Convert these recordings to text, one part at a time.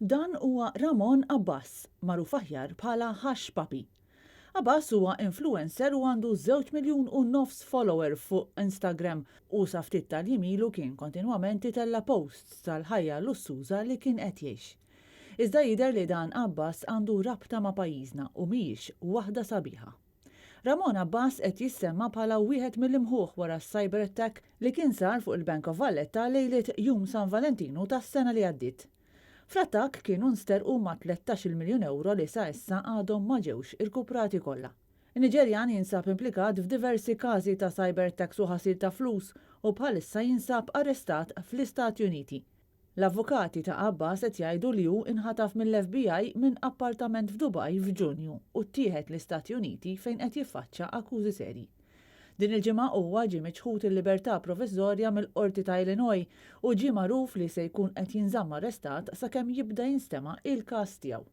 Dan huwa Ramon Abbas, magħruf aħjar bħala Hush Puppy. Abbas huwa influencer u għandu 2 miljun u nofs follower fuq Instagram u sa ftit tal-jimilu kien kontinwament titella posts tal-ħajja lussuża li kien qed jgħix. Iżda jidher li dan Abbas għandu rabta ma' pajjiżna u mhijiex waħda sabiħa. Ramon Abbas qed jissemma bħala wieħed mill-imħuħ wara s-cyber attack li kien sar fuq il-Bank of Valletta lejlet jum San Valentinu tas-sena li għaddiet. Fl-attakk kienu nsterqu ma' 13 miljun euro li sa issa għadhom ma ġewx irkuprati kollha. Il-Niġerjan jinsab implikat f'diversi każi ta' cyber attacks u ħasil ta' flus u bħalissa jinsab arrestat fl-Istati Uniti. L-avukati ta' Abbas qed jgħidu li hu inħataf mill-FBI minn appartament f'Dubaj f'Ġunju u ttieħed l-Istati Uniti fejn qed jiffaċċja akkużi serji. Din il-ġimgħa huwa ġie miċħud il-libertà proviżorja mill-Qorti ta' Illinois u ġie magħruf li se jkun qed jinżamm arrestat sakemm jibda jinstema' il-każ tiegħu.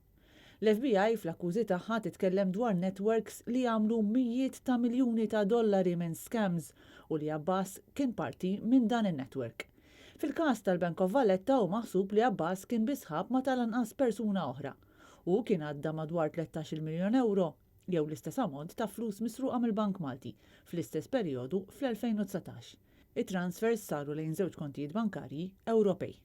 L-FBI fl-akkużi tagħha titkellem dwar networks li jagħmlu mijiet ta' miljuni ta' dollari minn scams u li Abbas kien parti minn dan in-network. Fil-każ tal-Bank of Valletta hu maħsub li Abbas kien bisħab ma tal-anqas persuna oħra u kien għadda madwar 13 miljun euro jew l-istess ammont ta' flus misruqa mill-Bank Malti fl-istess perjodu fl-2019. It-transfers saru lejn żewġ kontijiet bankarji Ewropej.